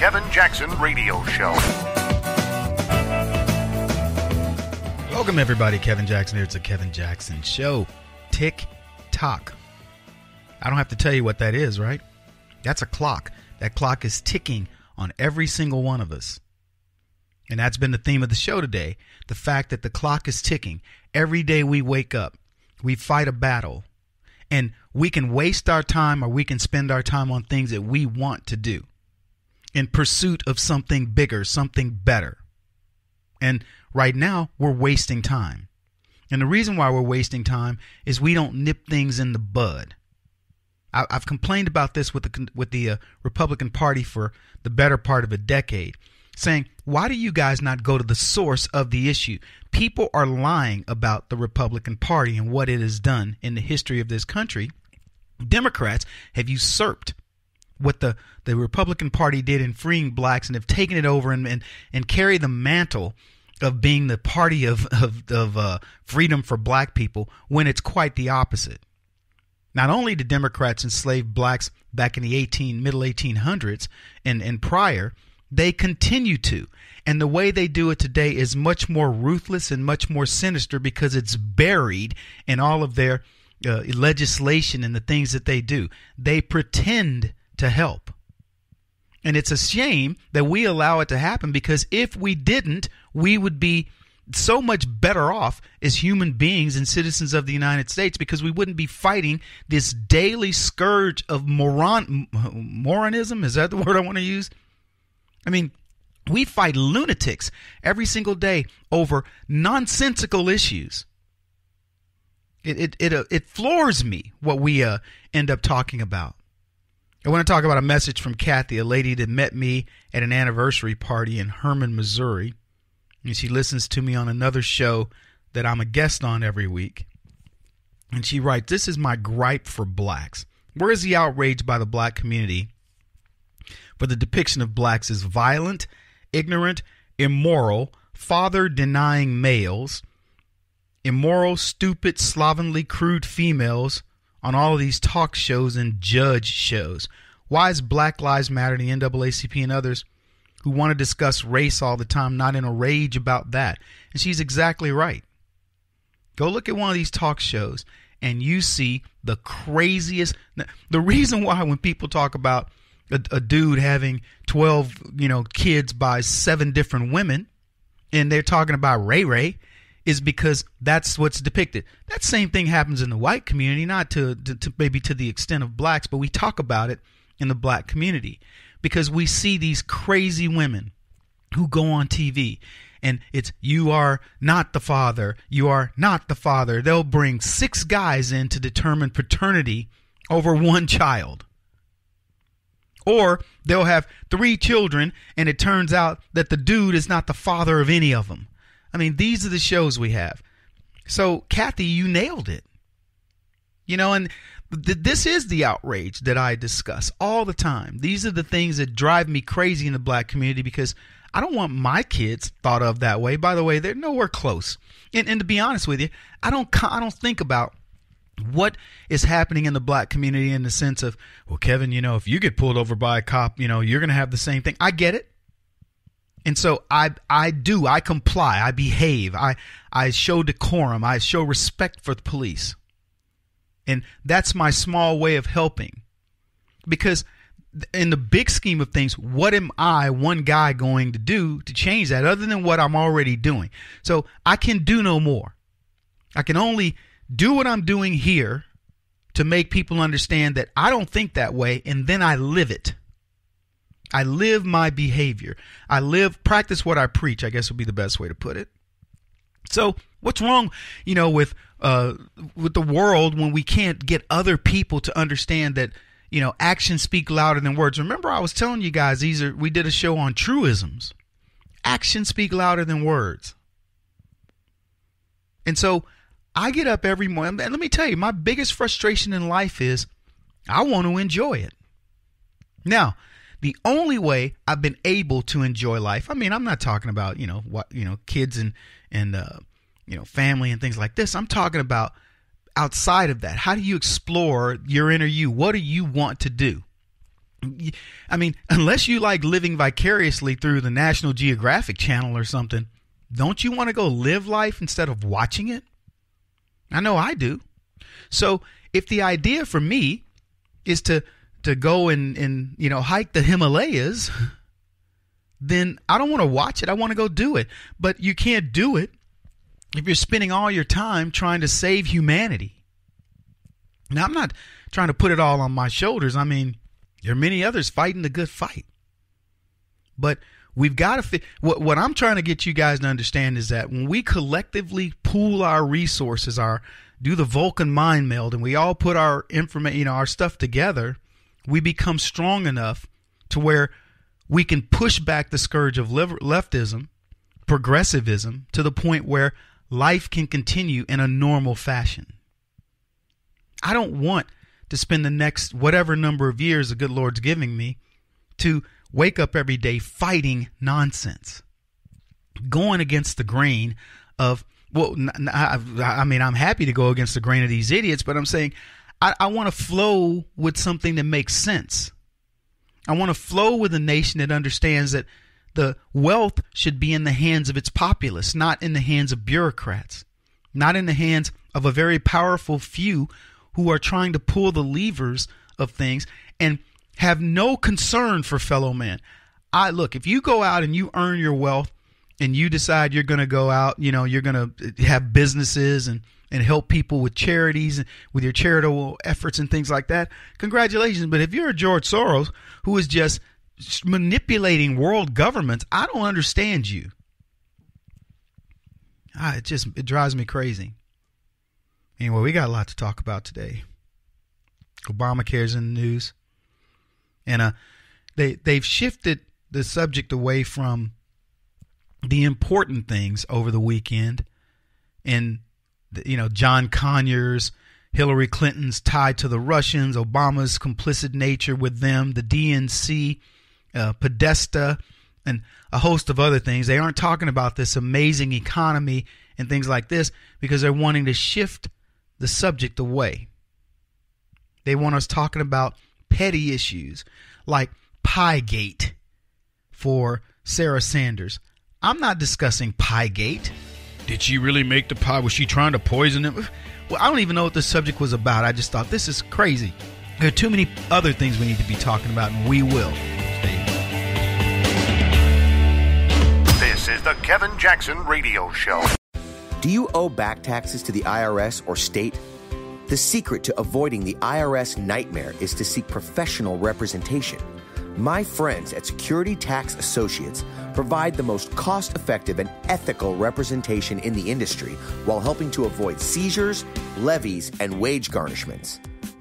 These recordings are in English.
Kevin Jackson Radio Show. Welcome, everybody. Kevin Jackson here. It's a Kevin Jackson Show. Tick-tock. I don't have to tell you what that is, right? That's a clock. That clock is ticking on every single one of us. And that's been the theme of the show today. The fact that the clock is ticking. Every day we wake up, we fight a battle. And we can waste our time or we can spend our time on things that we want to do in pursuit of something bigger, something better. And right now, we're wasting time. And the reason why we're wasting time is we don't nip things in the bud. I've complained about this with the Republican Party for the better part of a decade, saying, why do you guys not go to the source of the issue? People are lying about the Republican Party and what it has done in the history of this country. Democrats have usurped what the Republican Party did in freeing blacks and have taken it over and carry the mantle of being the party of freedom for black people when it's quite the opposite. Not only did Democrats enslave blacks back in the middle 1800s and prior, they continue to. And the way they do it today is much more ruthless and much more sinister because it's buried in all of their legislation and the things that they do. They pretend to help. And it's a shame that we allow it to happen, because if we didn't, we would be so much better off as human beings and citizens of the United States, because we wouldn't be fighting this daily scourge of moronism. Is that the word I want to use? I mean, we fight lunatics every single day over nonsensical issues. It floors me what we end up talking about. I want to talk about a message from Kathy, a lady that met me at an anniversary party in Hermann, Missouri. And she listens to me on another show that I'm a guest on every week. And she writes, "This is my gripe for blacks. Where is the outrage by the black community for the depiction of blacks as violent, ignorant, immoral, father-denying males, immoral, stupid, slovenly, crude females on all of these talk shows and judge shows? Why is Black Lives Matter and the NAACP and others who want to discuss race all the time not in a rage about that?" And she's exactly right. Go look at one of these talk shows and you see the craziest. The reason why when people talk about a dude having 12, kids by 7 different women, and they're talking about Ray Ray, is because that's what's depicted. That same thing happens in the white community, not to maybe to the extent of blacks, but we talk about it in the black community because we see these crazy women who go on TV and it's, you are not the father, you are not the father. They'll bring 6 guys in to determine paternity over 1 child. Or they'll have 3 children and it turns out that the dude is not the father of any of them. I mean, these are the shows we have. So, Kathy, you nailed it. And this is the outrage that I discuss all the time. These are the things that drive me crazy in the black community because I don't want my kids thought of that way. By the way, they're nowhere close. And to be honest with you, I don't think about what is happening in the black community in the sense of, well, Kevin, if you get pulled over by a cop, you're going to have the same thing. I get it. And so I comply, I behave, I show decorum, I show respect for the police. And that's my small way of helping. Because in the big scheme of things, what am I, one guy, going to do to change that other than what I'm already doing? So I can do no more. I can only do what I'm doing here to make people understand that I don't think that way, and then I live it. I live my behavior. Practice what I preach, I guess would be the best way to put it. So what's wrong, with the world when we can't get other people to understand that, actions speak louder than words? Remember, I was telling you guys, we did a show on truisms. Actions speak louder than words. And so I get up every morning, and let me tell you, my biggest frustration in life is I want to enjoy it. Now, the only way I've been able to enjoy life, I mean, I'm not talking about, kids and family and things like this. I'm talking about outside of that. How do you explore your inner you? What do you want to do? I mean, unless you like living vicariously through the National Geographic Channel or something, don't you want to go live life instead of watching it? I know I do. So if the idea for me is to go and hike the Himalayas, then I don't want to watch it. I want to go do it. But you can't do it if you're spending all your time trying to save humanity. Now, I'm not trying to put it all on my shoulders. I mean, there are many others fighting the good fight. But we've got to what I'm trying to get you guys to understand is that when we collectively pool our resources, do the Vulcan mind meld, and we all put our information, our stuff together, we become strong enough to where we can push back the scourge of leftism, progressivism, to the point where life can continue in a normal fashion. I don't want to spend the next whatever number of years the good Lord's giving me to wake up every day fighting nonsense, going against the grain of, I mean, I'm happy to go against the grain of these idiots, but I'm saying I want to flow with something that makes sense. I want to flow with a nation that understands that the wealth should be in the hands of its populace, not in the hands of bureaucrats, not in the hands of a very powerful few who are trying to pull the levers of things and have no concern for fellow man. Look, if you go out and you earn your wealth and you decide you're going to go out, you're going to have businesses and help people with charities and with your charitable efforts and things like that, congratulations. But if you're a George Soros who is just manipulating world governments, I don't understand you. It drives me crazy. Anyway, we got a lot to talk about today. Obamacare's in the news. And they've shifted the subject away from the important things over the weekend. And, John Conyers, Hillary Clinton's tied to the Russians, Obama's complicit nature with them, the DNC, Podesta, and a host of other things. They aren't talking about this amazing economy and things like this because they're wanting to shift the subject away. They want us talking about petty issues like Piegate for Sarah Sanders. I'm not discussing Piegate. Did she really make the pie? Was she trying to poison him? Well, I don't even know what the subject was about. I just thought, this is crazy. There are too many other things we need to be talking about, and we will. This is the Kevin Jackson Radio Show. Do you owe back taxes to the IRS or state? The secret to avoiding the IRS nightmare is to seek professional representation. My friends at Security Tax Associates provide the most cost-effective and ethical representation in the industry while helping to avoid seizures, levies, and wage garnishments.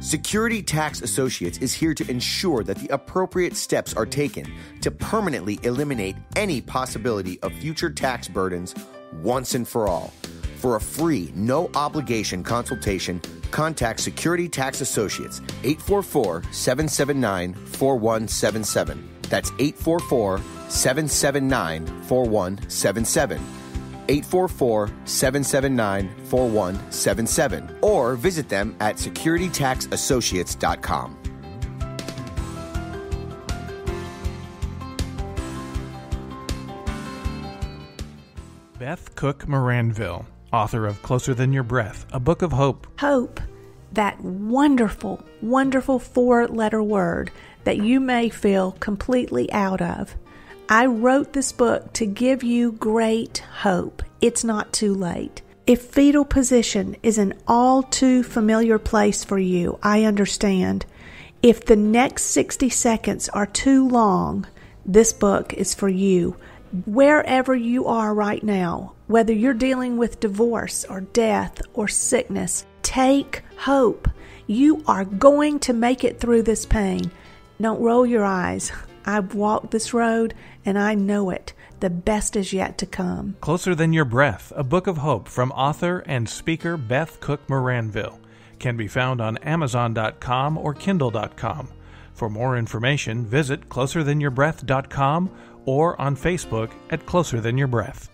Security Tax Associates is here to ensure that the appropriate steps are taken to permanently eliminate any possibility of future tax burdens once and for all. For a free, no-obligation consultation, contact Security Tax Associates, 844-779-4177. That's 844-779-4177. 844-779-4177. Or visit them at securitytaxassociates.com. Beth Cook Moranville, author of Closer Than Your Breath, a book of hope. Hope, that wonderful, wonderful four-letter word that you may feel completely out of. I wrote this book to give you great hope. It's not too late. If fetal position is an all too familiar place for you, I understand. If the next 60 seconds are too long, this book is for you. Wherever you are right now, whether you're dealing with divorce or death or sickness, take hope. You are going to make it through this pain. Don't roll your eyes. I've walked this road and I know it. The best is yet to come. Closer Than Your Breath, a book of hope from author and speaker Beth Cook Moranville, can be found on Amazon.com or Kindle.com. For more information, visit closerthanyourBreath.com or on Facebook at Closer Than Your Breath.